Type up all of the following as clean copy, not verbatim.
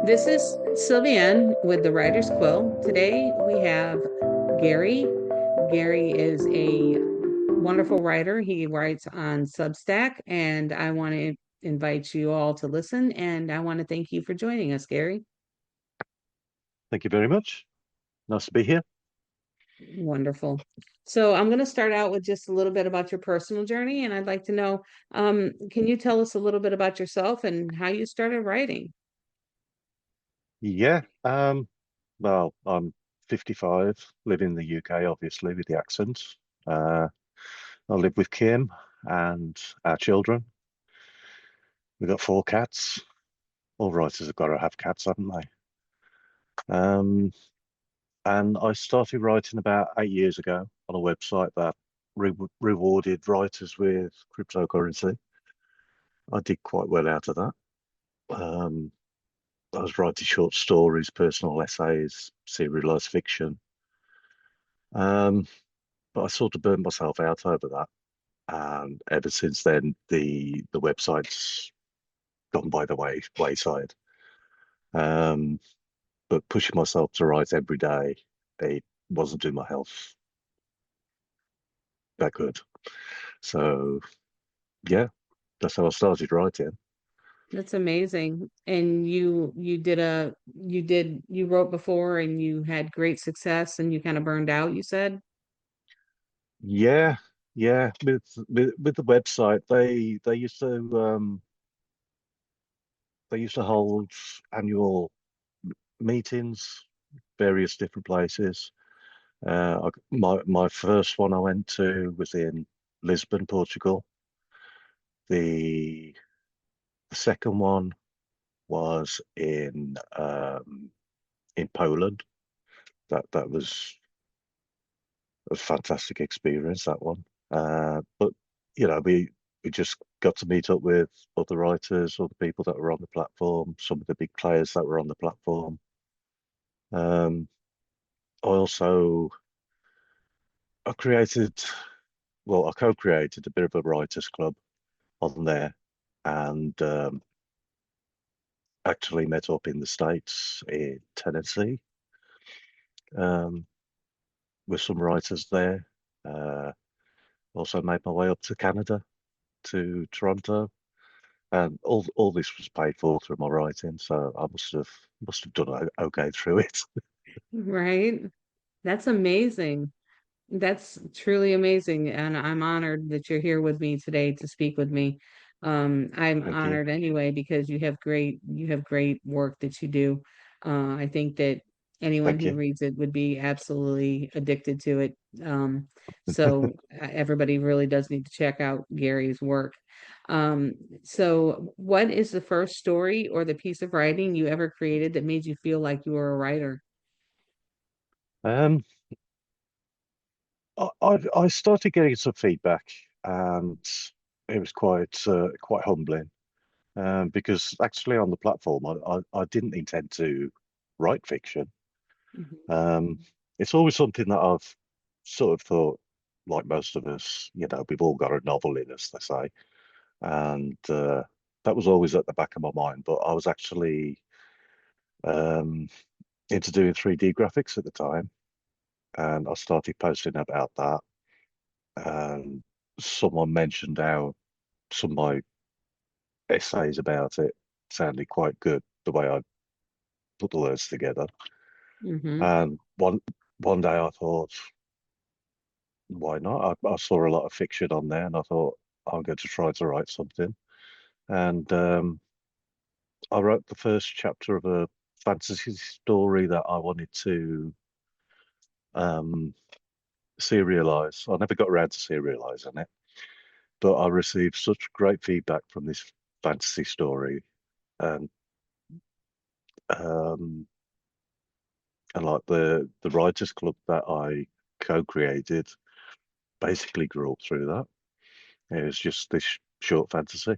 This is Sylviane with the Writer's Quill. Today we have Gary. Gary is a wonderful writer. He writes on Substack, and I want to invite you all to listen. And I want to thank you for joining us, Gary. Thank you very much. Nice to be here. Wonderful. So I'm going to start out with just a little bit about your personal journey, and I'd like to know, can you tell us a little bit about yourself and how you started writing? Yeah. Well, I'm 55, live in the UK, obviously, with the accent. Uh, I live with Kim and our children. We've got four cats. All writers have got to have cats, haven't they? Um, and I started writing about 8 years ago on a website that rewarded writers with cryptocurrency. I did quite well out of that. Um, I was writing short stories, personal essays, serialized fiction. Um, but I sort of burned myself out over that. And ever since then, the website's gone by the wayside. Um, but pushing myself to write every day, it wasn't doing my health that good. So yeah, that's how I started writing. That's amazing. And you wrote before and you had great success and you kind of burned out, you said? Yeah, yeah. With the website, they used to hold annual meetings, various different places. My first one I went to was in Lisbon, Portugal. The, the second one was in Poland. That was a fantastic experience, that one. But we just got to meet up with other writers, other people that were on the platform, some of the big players that were on the platform. Um, I also I created, I co-created a bit of a writers club on there, and actually met up in the States in Tennessee um, with some writers there. Uh, Also made my way up to Canada, to Toronto, and all this was paid for through my writing, so I must have done okay through it. Right? That's amazing. That's truly amazing. And I'm honored that you're here with me today to speak with me. I'm Thank you. honored anyway because you have great work that you do. I think that anyone Thank who you. reads it would be absolutely addicted to it. So everybody really does need to check out Gary's work. Um, so what is the first story or the piece of writing you ever created that made you feel like you were a writer? Um, I started getting some feedback, and it was quite humbling. Because actually on the platform, I didn't intend to write fiction. Um, it's always something that I've sort of thought, like most of us, we've all got a novel in us, they say, and that was always at the back of my mind. But I was actually um, into doing 3D graphics at the time, and I started posting about that. And someone mentioned how some of my essays about it sounded quite good, the way I put the words together. Mm-hmm. And one day I thought, why not? I saw a lot of fiction on there, and I thought I'm going to try to write something. And I wrote the first chapter of a fantasy story that I wanted to um, serialize. I never got around to serializing it, but I received such great feedback from this fantasy story, and um, like the writers club that I co-created basically grew up through that. It was just this short fantasy.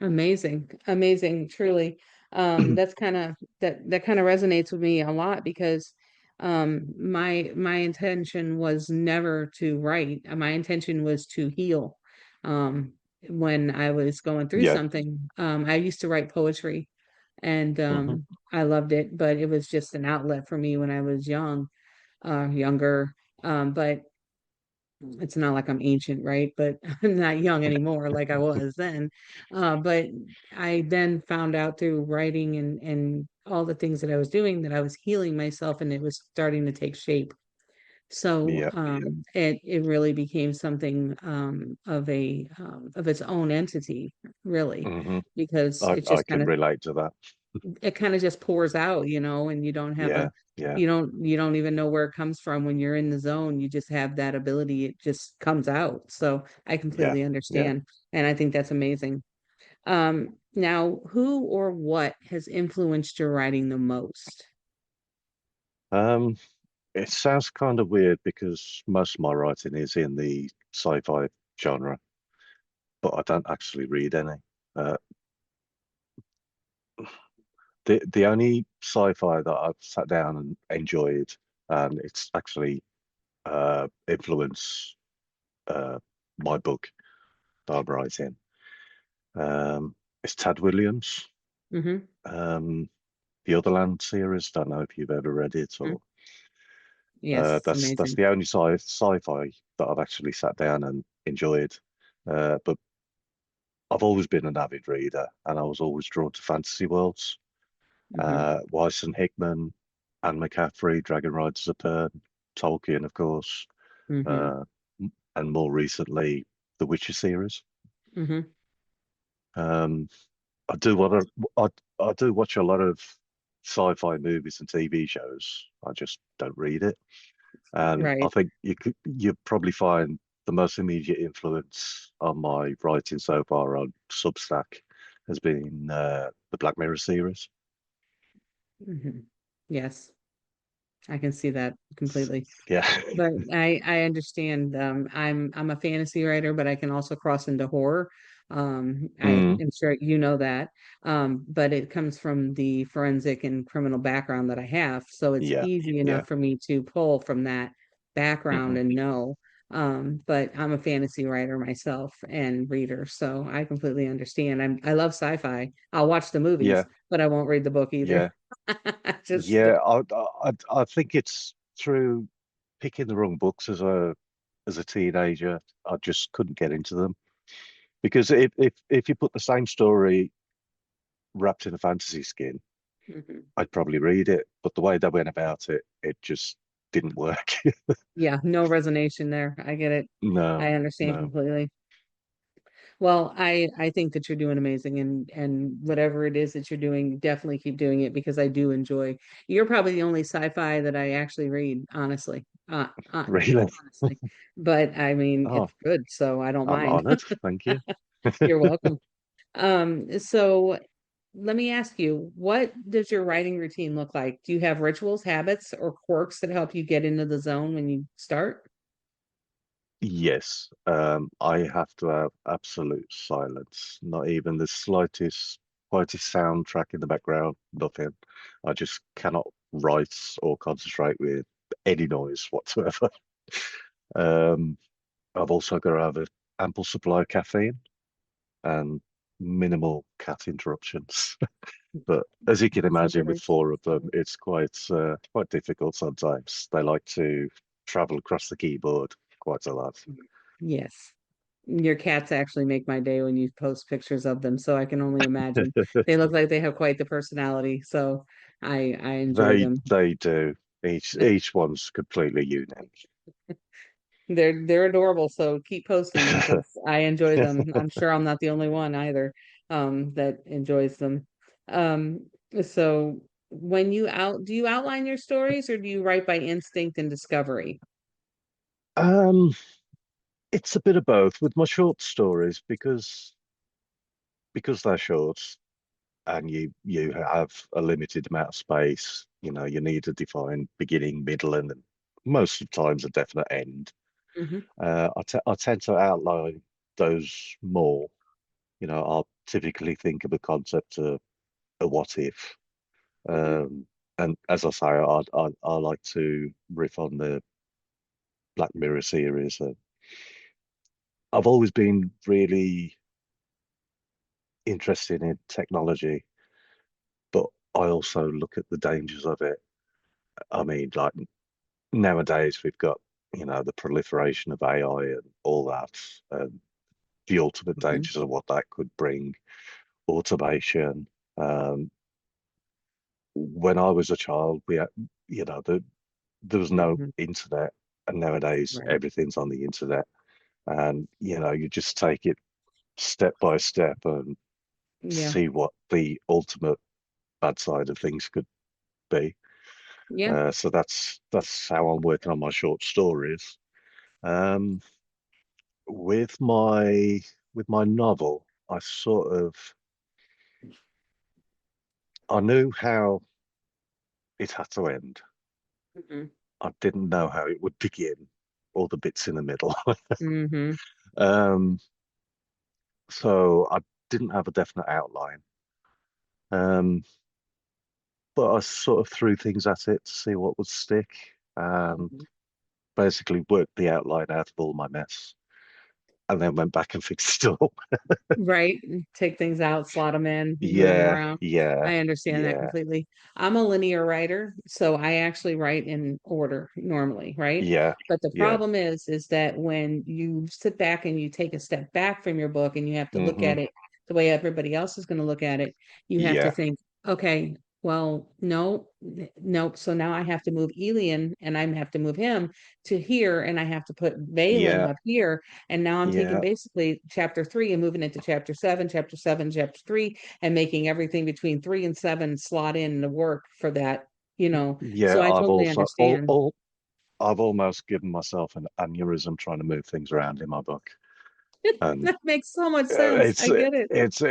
Amazing, amazing, truly. That kind of resonates with me a lot because my intention was never to write. My intention was to heal. Um when I was going through Yeah. something, I used to write poetry and hmm I loved it, but it was just an outlet for me when I was younger. But it's not like I'm ancient, right? But I'm not young anymore like I was then. But I then found out through writing and all the things that I was doing that I was healing myself and it was starting to take shape. So Yeah. it really became something of its own entity, really, hmm because I can relate to that. it kind of just pours out, and you don't have Yeah. Yeah. you don't even know where it comes from when you're in the zone. You just have that ability. It just comes out. So I Yeah. completely Yeah. understand. And I think that's amazing. Now, who or what has influenced your writing the most? Um, it sounds kind of weird because most of my writing is in the sci-fi genre, but I don't actually read any. Uh, the only sci-fi that I've sat down and enjoyed, and it's actually influenced my book that I'm writing. It's Tad Williams, Hmm. um, the Otherland series. Don't know if you've ever read it or Yes, it's that's amazing. the only sci-fi that I've actually sat down and enjoyed. But I've always been an avid reader, and I was always drawn to fantasy worlds. Hmm. Weiss and Hickman, Anne McCaffrey, Dragon Riders of Pern, Tolkien, of course, Hmm. uh, and more recently, the Witcher series. Hmm. Um, I do what I do watch a lot of sci-fi movies and TV shows. I just don't read it. And I Right. think you probably find the most immediate influence on my writing so far on Substack has been the Black Mirror series. Hmm. Yes, I can see that completely. Yeah. But I understand. I'm a fantasy writer, but I can also cross into horror. I Mm, am sure you know that. But it comes from the forensic and criminal background that I have, so it's yeah. easy Yeah. enough for me to pull from that background hmm and know. But I'm a fantasy writer myself and reader, so I completely understand. I love sci-fi. I'll watch the movies, Yeah. but I won't read the book either. Yeah. Just Yeah. I think it's through picking the wrong books as a teenager. I just couldn't get into them because if you put the same story wrapped in a fantasy skin, Mhm. I'd probably read it, but the way they went about it, it just didn't work. Yeah, no resonation there. I get it. No, I understand no, completely. Well, I think that you're doing amazing and whatever it is that you're doing, definitely keep doing it because I do enjoy. You're probably the only sci-fi that I actually read, honestly. really. Honestly. But I mean, Oh, it's good, so I don't I'm mind. honored. Thank you. You're welcome. So let me ask you, what does your writing routine look like? Do you have rituals, habits, or quirks that help you get into the zone when you start? Yes, I have to have absolute silence, not even the slightest soundtrack in the background, nothing. I just cannot write or concentrate with any noise whatsoever. Um, I've also got to have an ample supply of caffeine and minimal cat interruptions. But as you can That's imagine, with important. four of them, it's quite difficult sometimes. They like to travel across the keyboard quite a lot. Yes. Your cats actually make my day when you post pictures of them, so I can only imagine. They look like they have quite the personality, so I enjoy them. They do. Each one's completely unique. They're adorable, so keep posting them because I enjoy them. I'm sure I'm not the only one either that enjoys them. So when do you outline your stories or do you write by instinct and discovery? Um, it's a bit of both with my short stories because they're short and you have a limited amount of space. You know, you need a defined beginning, middle, and most of the times a definite end. Hmm. I tend to outline those more. You know, I'll typically think of a concept, a what if, Hmm. um, and as I say, I like to riff on the Black Mirror series. I've always been really interested in technology, but I also look at the dangers of it. I mean, like nowadays we've got, the proliferation of AI and all that, and the ultimate Mhm, dangers of what that could bring, automation. Um, when I was a child, we had, there was no mhm, internet, and nowadays right. everything's on the internet, and you just take it step by step and Yeah. see what the ultimate bad side of things could be. Yeah. So that's how I'm working on my short stories. Um, with my novel, I knew how it had to end. Mhm, I didn't know how it would begin, or the bits in the middle. mhm, Um, so I didn't have a definite outline. Um, but I sort of threw things at it to see what would stick, and mhm. basically worked the outline out of all my mess, and then went back and fixed it all. Right. Take things out, slot them in, move them Yeah, around. yeah, I understand that yeah, completely. I'm a linear writer, so I actually write in order normally, right? yeah, But the yeah. problem is that when you sit back and you take a step back from your book and you have to look Hmm. at it the way everybody else is going to look at it, you have to Yeah, think, okay, well, no, nope. So now I have to move Elian and I have to move him to here, and I have to put Valen yeah, up here. And now I'm taking yeah, basically chapter three and moving it to chapter seven, chapter three, and making everything between three and seven slot in the work for that, you know. yeah. So I totally understand. I've almost given myself an aneurysm trying to move things around in my book. And That makes so much uh, sense. it's I get it. it's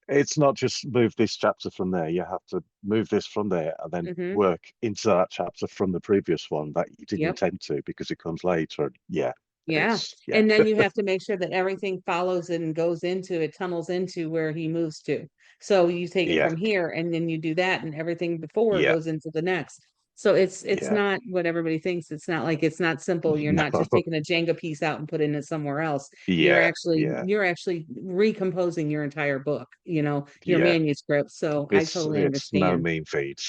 it's not just move this chapter from there. You have to move this from there and then Hmm. work into that chapter from the previous one that you didn't Yep. intend to because it comes later. Yeah, Yeah. yeah, And then you have to make sure that everything follows and goes into it, tunnels into where he moves to. So you take it yeah, from here and then you do that and everything before yeah, goes into the next. So it's yeah. not what everybody thinks. It's not like it's not simple. You're not just No, taking a Jenga piece out and putting it somewhere else. yeah, yeah, You're actually recomposing your entire book, your yeah. manuscript. So I totally It's no understand. mean feat.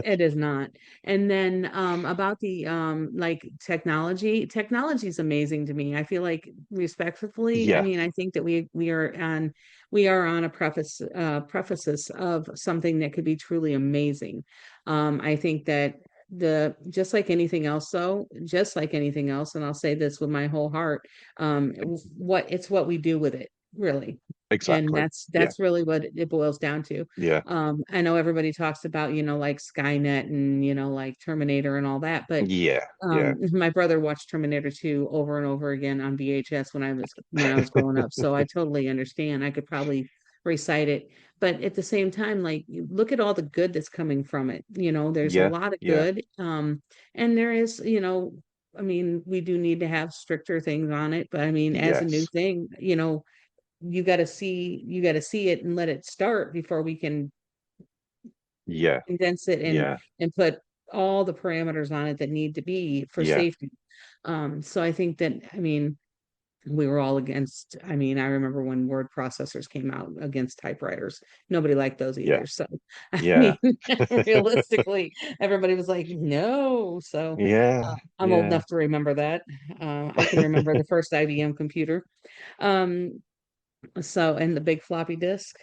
It is not. And then about the like technology is amazing to me. I feel like respectfully, I Yeah, mean, I think that we are on a prefaces of something that could be truly amazing. I think that the just like anything else though, just like anything else, and I'll say this with my whole heart, what we do with it, really. And exactly. that's Yeah, that's really what it boils down to. yeah, I know everybody talks about, like Skynet and, like Terminator and all that, but yeah, yeah, my brother watched Terminator 2 over and over again on VHS when I was growing up. So I totally understand. I could probably recite it. But at the same time, like look at all the good that's coming from it. There's a yeah, lot of yeah. good. And there is, I mean, we do need to have stricter things on it, but I mean, as a new Yes. thing, you got to see it and let it start before we can Yeah, condense it and yeah, and put all the parameters on it that need to be for yeah, safety. So I think that, I mean, we were all against, I mean, I remember when word processors came out against typewriters. Nobody liked those yeah, either. So I yeah. mean, realistically, everybody was like, no. So Yeah, I'm old yeah, enough to remember that. I can remember the first IBM computer. Um, so, and the big floppy disk.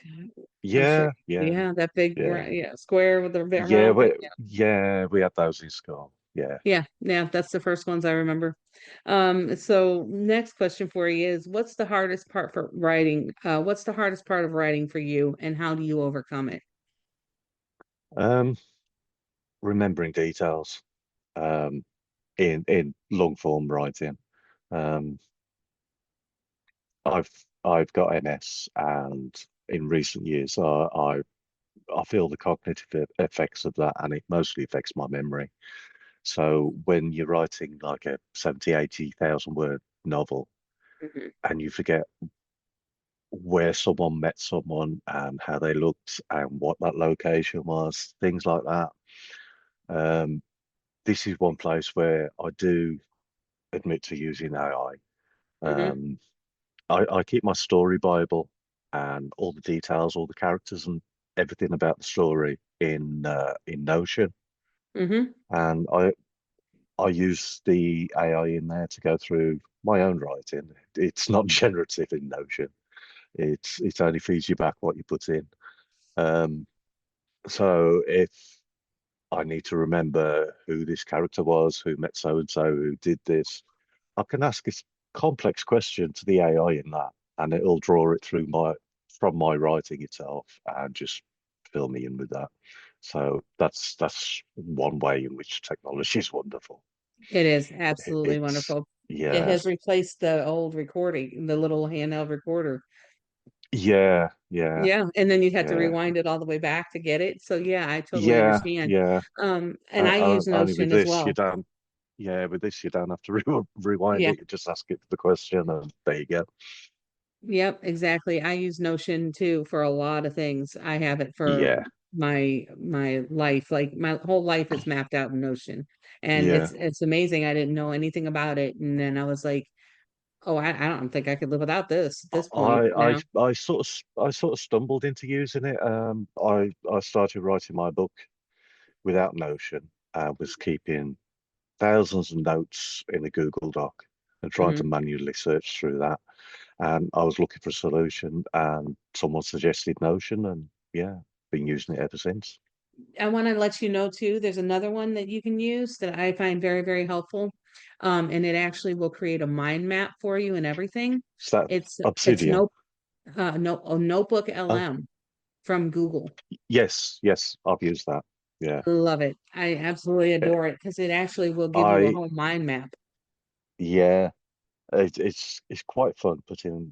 I'm sure. yeah, yeah, Yeah, that big, yeah. yeah, square with the Yeah, round thing. we had those in school. Yeah. Yeah, yeah, that's the first ones I remember. So next question for you is, what's the hardest part for writing? What's the hardest part of writing for you, and how do you overcome it? Um, remembering details, um, in long form writing. Um, I've got MS, and in recent years, I feel the cognitive effects of that, and it mostly affects my memory. So when you're writing like a 70, 80,000 word novel Mhm, and you forget where someone met someone and how they looked and what that location was, things like that. Um, this is one place where I do admit to using AI. mhm, I keep my story Bible and all the details, all the characters and everything about the story in Notion, Mm-hmm. and I use the AI in there to go through my own writing. It's not generative in Notion. It only feeds you back what you put in. Um, so if I need to remember who this character was, who met so and so, who did this, I can ask this complex question to the AI in that, and it'll draw it through my from my writing itself and just fill me in with that. So that's one way in which technology is wonderful. It is absolutely It's wonderful. It yeah, has replaced the old recording, the little handheld recorder. yeah, yeah, Yeah, and then you'd have to yeah, rewind it all the way back to get it. So yeah, I totally yeah, understand. yeah. And I use Only with Notion as this, you well. don't. Yeah, with this, you don't have to rewind Yeah. it. You just ask it the question, and there you go. Yep, exactly. I use Notion too for a lot of things. I have it for Yeah, my life. Like my whole life is mapped out in Notion. And yeah. it's amazing. I didn't know anything about it. And then I was like, oh, I don't think I could live without this at this point now. I sort of stumbled into using it. I started writing my book without Notion. I was keeping thousands of notes in a Google Doc and trying to Mhm. manually search through that. And I was looking for a solution, and someone suggested Notion, and yeah, been using it ever since. I want to let you know too, there's another one that you can use that I find very, very helpful. And it actually will create a mind map for you and everything. Is that It's Obsidian? Notebook Oh, LM from Google. yes, yes, I've used that. Yeah. Love it. I absolutely Eh, adore it because it actually will give you a I whole mind map. yeah, it's quite fun putting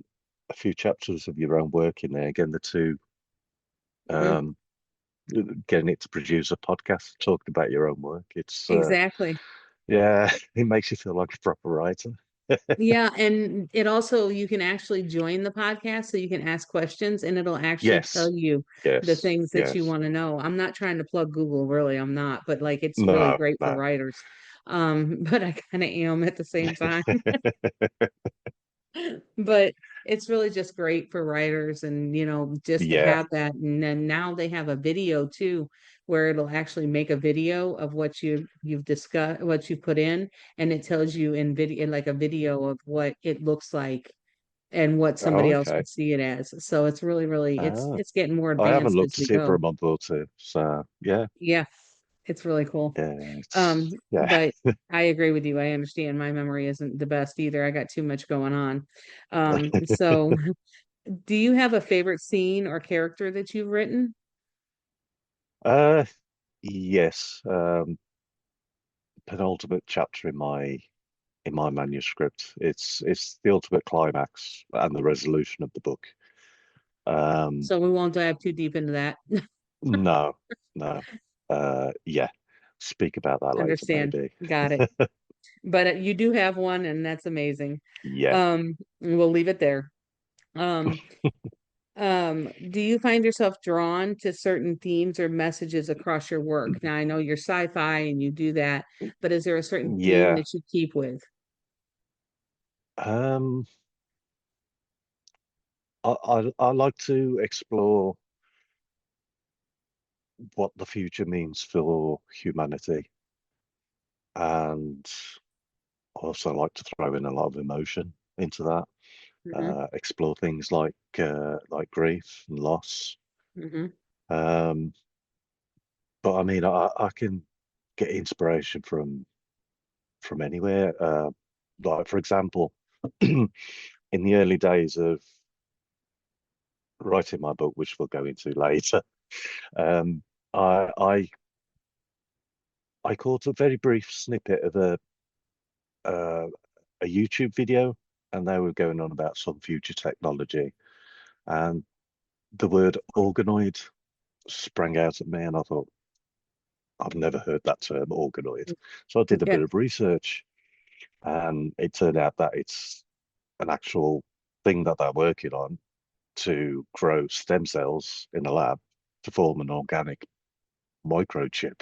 a few chapters of your own work in there. Again, the two Mhm. um getting it to produce a podcast talking about your own work. It's Exactly. yeah, it makes you feel like a proper writer. Yeah, and it also you can actually join the podcast so you can ask questions and it'll actually tell Yes, you the yes, things that you yes. want to know. I'm not trying to plug Google, really, I'm not, but like it's really No, great for no. writers. But I kind of am at the same time. But it's really just great for writers and just to Yeah. have that. And then now they have a video too, where it'll actually make a video of what you've discussed, what you put in, and it tells you in video, like a video of what it looks like and what Oh, somebody else okay. would see it as. So it's really, really Ah, it's getting more I haven't advanced looked as we at it for a go. month or two. So yeah, Yeah, it's really cool. yeah. But I agree with you. I understand my memory isn't the best either. I got too much going on. So do you have a favorite scene or character that you've written? Uh, yes. Penultimate chapter in my manuscript. It's the ultimate climax and the resolution of the book. Um, So we won't dive too deep into that. no, no. Yeah. Speak about that later, Understand. maybe. Got it. But you do have one, and that's amazing. Yeah. We'll leave it there. Um, do you find yourself drawn to certain themes or messages across your work? Now, I know you're sci-fi and you do that, but is there a certain theme Yeah. that you keep with? Um, I like to explore what the future means for humanity, and also like to throw in a lot of emotion into that. Hmm. Explore things like grief and loss. Hmm. Um, but I mean, I can get inspiration from anywhere. Like for example, in the early days of writing my book, which we'll go into later, um, I, I I caught a very brief snippet of uh, a YouTube video, and they were going on about some future technology, and the word organoid sprang out at me, and I thought, I've never heard that term, organoid. So I did a Yeah. bit of research, and it turned out that it's an actual thing that they're working on to grow stem cells in a lab to form an organic microchip,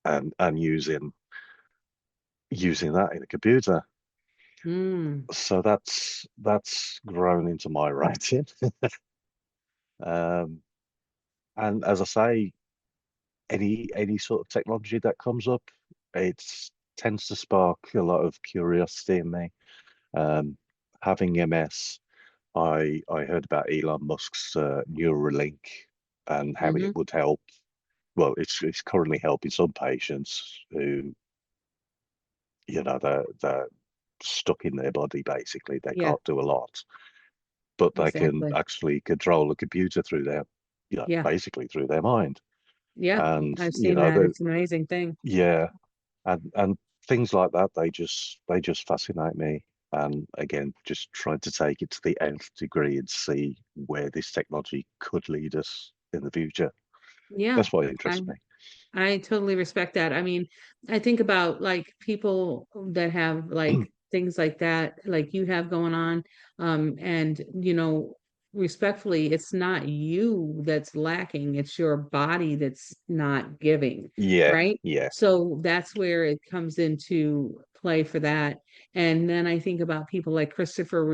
and using that in a computer. Mm. So that's grown into my writing. Um, And as I say, any sort of technology that comes up, it tends to spark a lot of curiosity in me. Um, Having MS, I heard about Elon Musk's Neuralink and how Hmm. it would help. Well, it's currently helping some patients who, they're stuck in their body basically. They Yeah, can't do a lot, but they can exactly. actually control a computer through their, Yeah, basically through their mind. yeah, And I've seen that. It's an amazing thing. yeah, and things like that, they just fascinate me. And again, just trying to take it to the nth degree and see where this technology could lead us in the future. Yeah, That's what I interests me. I totally respect that. I mean, I think about like people that have like things like that, like you have going on. And respectfully, it's not you that's lacking, it's your body that's not giving, Yeah, right? yeah, So that's where it comes into play for that. And then I think about people like Christopher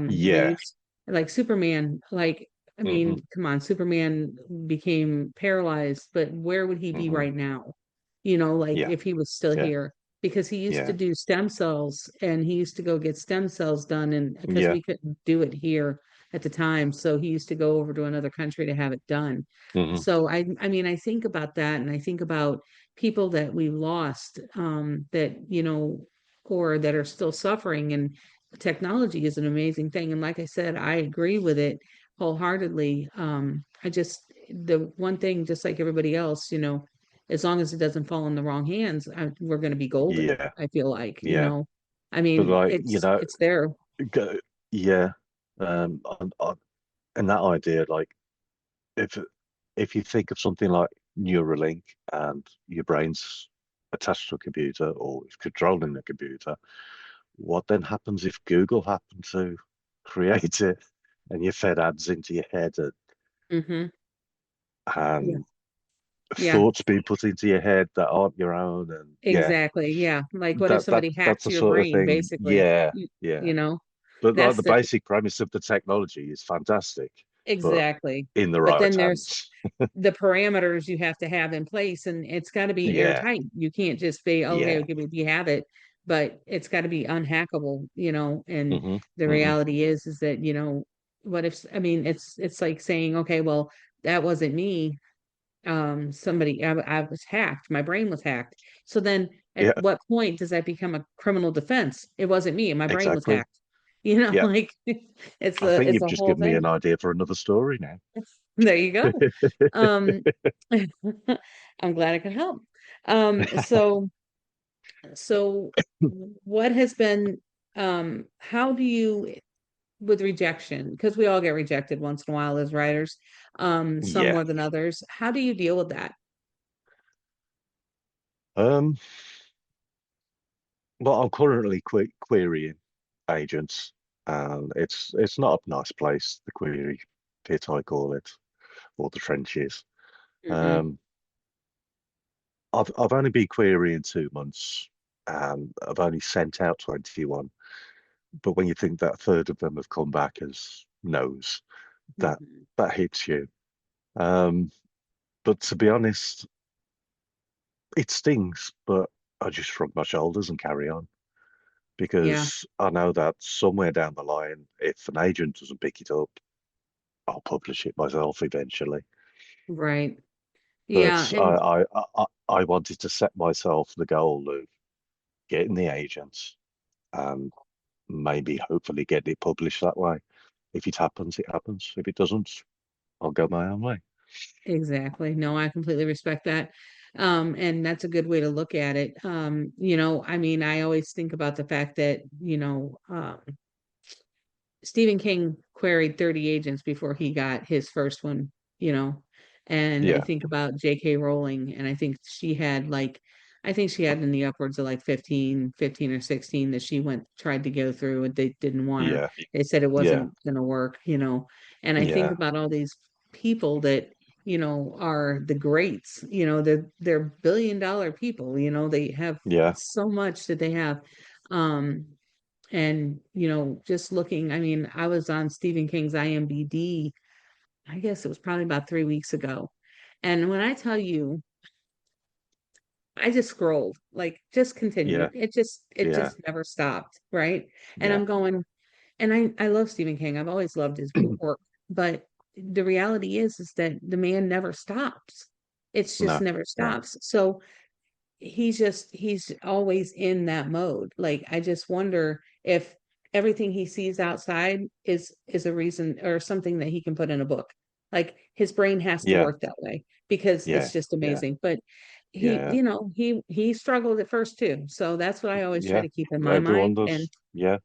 yeah. Reeves, like Superman, like I Hmm. mean, come on, Superman became paralyzed, but where would he be Hmm. right now? Like Yeah, if he was still yeah, here, because he used to yeah, do stem cells and he used to go get stem cells done, and because yeah. we couldn't do it here at the time, so he used to go over to another country to have it done. Hmm. So I mean, I think about that and I think about people that we lost, that, or that are still suffering, and technology is an amazing thing. And like I said, I agree with it wholeheartedly. The one thing, just like everybody else, as long as it doesn't fall in the wrong hands, we're going to be golden. Yeah, I feel like, yeah. I But mean, like, it's there. go, yeah. And that idea, like, if if you think of something like Neuralink and your brain's attached to a computer or it's controlling the computer, what then happens if Google happened to create it and you fed ads into your head Hmm. Yeah, and yeah, thoughts being put into your head that aren't your own? And yeah, exactly. Yeah, like what if that somebody that's hacks the your sort of brain, thing. basically? Yeah, you, yeah. you know But like that's the the basic premise of the technology is fantastic, but exactly. in the But right then there's hands. the parameters you have to have in place, and it's got to be Yeah, airtight. You can't just be, okay, yeah. you have it, but it's got to be unhackable, and Hmm. the Hmm. reality is that, what if, I mean, it's like saying, okay, well, that wasn't me. I was hacked, my brain was hacked. So then at Yeah, what point does that become a criminal defense? It wasn't me, my brain was exactly. hacked. Yeah. Like it's I think it's you've a just whole given me an thing. idea for another story now. There you go. Um, I'm glad I could help. So what has been, how do you, with rejection, because we all get rejected once in a while as writers, some Yeah. more than others. How do you deal with that? Um, well, I'm currently querying agents, and it's not a nice place, the query pit, I call it, or the trenches. Hmm. Um, I've only been querying 2 months, and I've only sent out 21. But when you think that a third of them have come back as no's, that Hmm. that hits you. Um, but to be honest, it stings, but I just shrug my shoulders and carry on Yeah, because I know that somewhere down the line, if an agent doesn't pick it up, I'll publish it myself eventually. right. Yeah, But and I wanted to set myself the goal of getting the agents and maybe hopefully get it published that way. If it happens, it happens. If it doesn't, I'll go my own way. exactly. No, I completely respect that. And that's a good way to look at it. I mean, I always think about the fact that, Stephen King queried 30 agents before he got his first one, you know. And I Yeah, think about J.K. Rowling, and I think she had in the upwards of like 15 or 16 that she tried to go through, and they didn't want her. yeah, They said it yeah, wasn't going to work. And I think yeah, about all these people that, are the greats, they're billion-dollar people, they have yeah, so much that they have. Um, and, just looking, I mean, I was on Stephen King's IMDb I guess it was probably about 3 weeks ago. And when I tell you, I just scrolled, like just Yeah, continued. It yeah, just never stopped, right? And yeah. I'm going, and I love Stephen King. I've always loved his work, but the reality is that the man never stops. It's just No, never no. stops. So he's always in that mode. Like I just wonder if everything he sees outside is a reason or something that he can put in a book. Like his brain has to Yeah, work that way because yeah, it's just yeah, amazing. But he, yeah, you know, he struggled at first too. So that's what I always try yeah. to keep in my Everyone mind. And does. Yeah,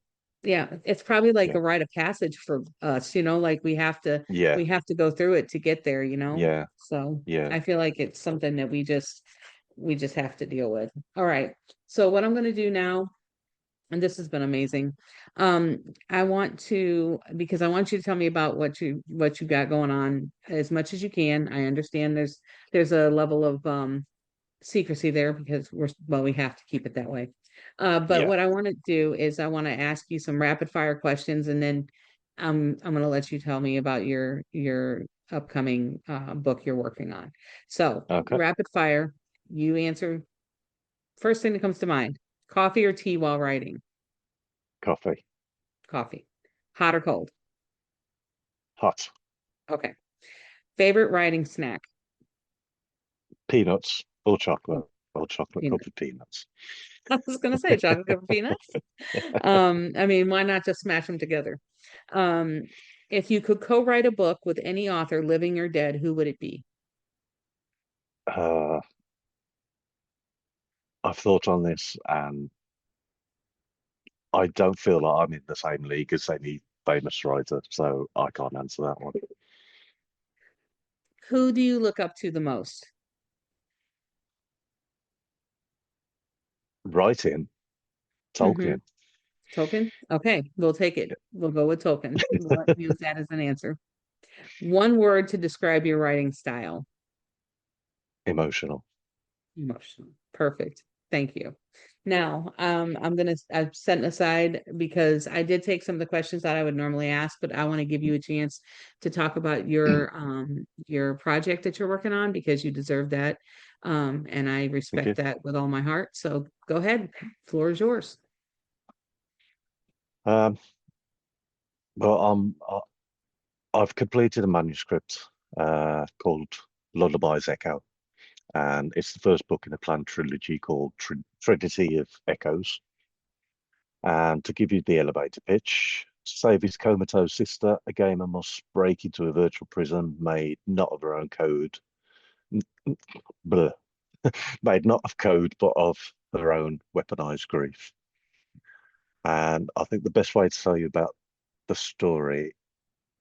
yeah, it's probably like yeah, a rite of passage for us, you know, like yeah, we have to go through it to get there, you know. yeah, So yeah. I feel like it's something that we just have to deal with. All right. So what I'm going to do now, and this has been amazing. I want to because I want you to tell me about what you got going on as much as you can. I understand there's a level of secrecy there because we have to keep it that way. But Yeah. what I want to do is I want to ask you some rapid fire questions, and then I'm going to let you tell me about your upcoming book you're working on. So Okay. rapid fire, you answer first thing that comes to mind: coffee or tea while writing? Coffee. Coffee. Hot or cold? Hot. Okay. Favorite writing snack? Peanuts or Oh, chocolate. Or chocolate peanut. covered peanuts. I was going to say chocolate covered peanuts. I mean, why not just smash them together? Um, if you could co-write a book with any author, living or dead, who would it be? Uh, I've thought on this and I don't feel like I'm in the same league as any famous writer, so I can't answer that one. Who do you look up to the most? Writing, Mm-hmm. Tolkien. Tolkien? Okay, we'll take it. We'll go with Tolkien. We'll use that as an answer. One word to describe your writing style. Emotional. Emotional. Perfect. Thank you. Now, I'm setting aside because I did take some of the questions that I would normally ask, but I want to give you a chance to talk about your project that you're working on because you deserve that. And I Thank respect you. that with all my heart. So go ahead. Floor is yours. Um, well, I've completed a manuscript called Lullaby's Echo, and it's the first book in a planned trilogy called Trinity of Echoes. And to give you the elevator pitch, to save his comatose sister, a gamer must break into a virtual prison made not of her own code, n- n- bleh, made not of code, but of her own weaponized grief. And I think the best way to tell you about the story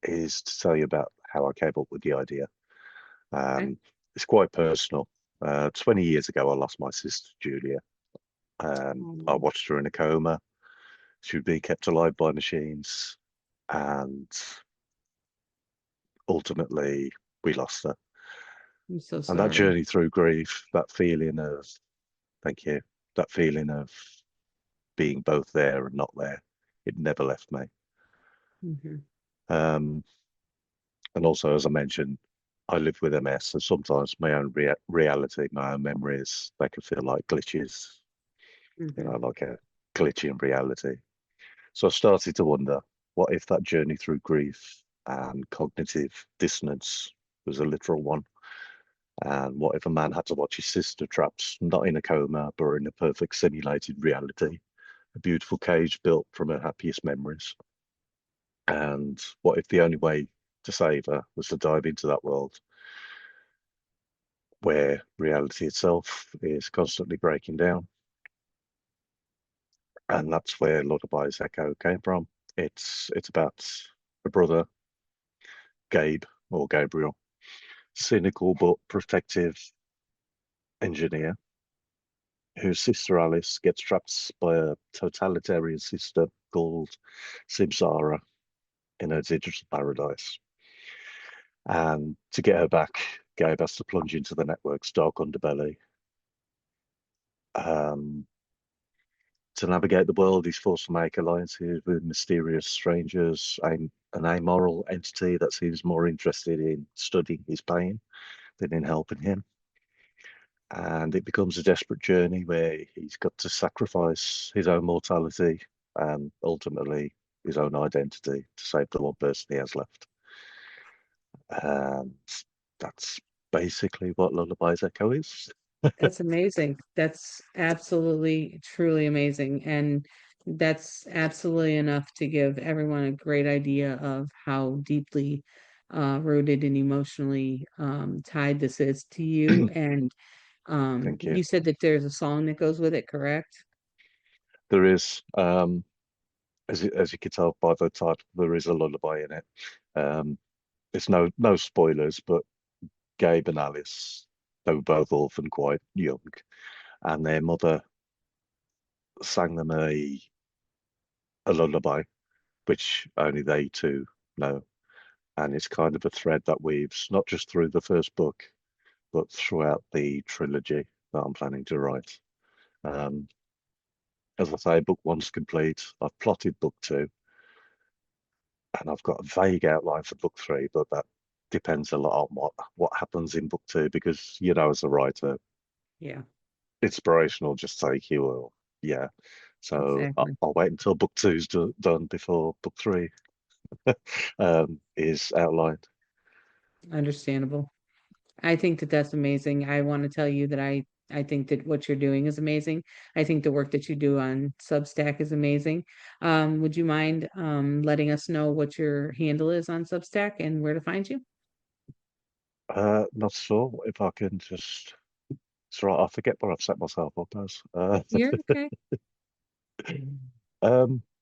is to tell you about how I came up with the idea. Okay. It's quite personal. 20 years ago, I lost my sister, Julia. I Um, watched her in a coma. She would be kept alive by machines. And ultimately we lost her. I'm so And that sorry. journey through grief, that feeling of, thank you, that feeling of being both there and not there, it never left me. Mhm. Um, and also, as I mentioned, I live with MS, so sometimes my own reality, my own memories, they can feel like glitches, Mhm. like a glitch in reality. So I started to wonder, what if that journey through grief and cognitive dissonance was a literal one? And what if a man had to watch his sister trapped, not in a coma, but in a perfect simulated reality, a beautiful cage built from her happiest memories? And what if the only way to save her was to dive into that world where reality itself is constantly breaking down? And that's where Lullaby's Echo came from. It's about a brother, Gabe or Gabriel, cynical but protective engineer whose sister Alice gets trapped by a totalitarian system called Samsara in a digital paradise. And to get her back, Gabe has to plunge into the network's dark underbelly. Um, to navigate the world, he's forced to make alliances with mysterious strangers an amoral entity that seems more interested in studying his pain than in helping him. And it becomes a desperate journey where he's got to sacrifice his own mortality and ultimately his own identity to save the one person he has left. And that's basically what Lullaby's Echo is. That's amazing. That's absolutely, truly amazing. And that's absolutely enough to give everyone a great idea of how deeply rooted and emotionally tied this is to you. And Thank you. you said that there's a song that goes with it, correct? There is, as you can tell by the title, there is a lullaby in it. Um, it's no spoilers, but Gabe and Alice, they were both orphaned quite young, and their mother sang them a lullaby, which only they two know. And it's kind of a thread that weaves not just through the first book, but throughout the trilogy that I'm planning to write. Um, as I say, book one's complete. I've plotted book two, and I've got a vague outline for book three, but that depends a lot on what happens in book two because as a writer, Yeah, inspirational just take you or yeah. So exactly. I'll wait until book two's done before book three is outlined. Understandable. I think that that's amazing. I want to tell you that I think that what you're doing is amazing. I think the work that you do on Substack is amazing. Would you mind letting us know what your handle is on Substack and where to find you? Not sure if I can just. It's right. I forget where I've set myself up as. You're okay.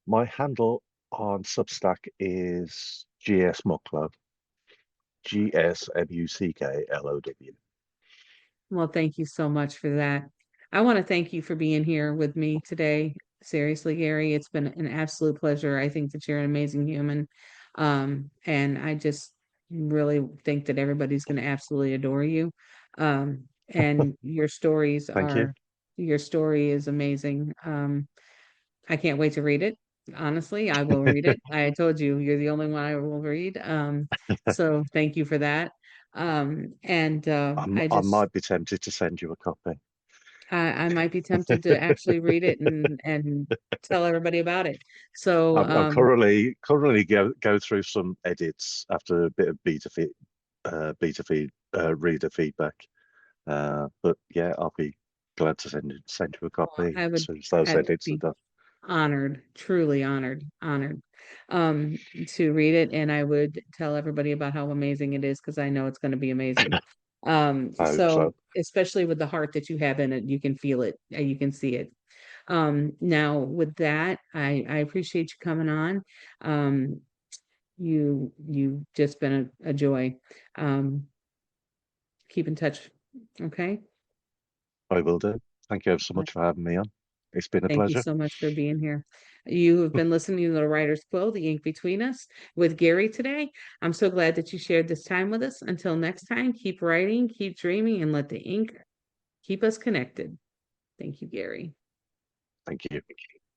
My handle on Substack is GS Mucklow, GSMUCKLOW. Well, thank you so much for that. I want to thank you for being here with me today. Seriously, Gary, it's been an absolute pleasure. I think that you're an amazing human. And I just really think that everybody's going to absolutely adore you. And Thank you. your story is amazing. I can't wait to read it. Honestly, I will read it. I told you, you're the only one I will read. So thank you for that. And I I just might be tempted to send you a copy. I might be tempted to actually read it and tell everybody about it. So I'm currently go through some edits after a bit of beta feed reader feedback. But yeah, I'll be glad to send you a well, copy as soon as those I would edits are be done. honored, truly honored, to read it, and I would tell everybody about how amazing it is because I know it's going to be amazing. I hope So so. especially with the heart that you have in it, you can feel it, you can see it. Now with that, I appreciate you coming on. Um, you've just been a joy. Um, keep in touch. Okay. I will do. Thank you ever so much for having me on. It's been a Thank you pleasure. so much for being here. You have been listening to the Writer's Quill, The Ink Between Us with Gary today. I'm so glad that you shared this time with us. Until next time, keep writing, keep dreaming, and let the ink keep us connected. Thank you, Gary. Thank you.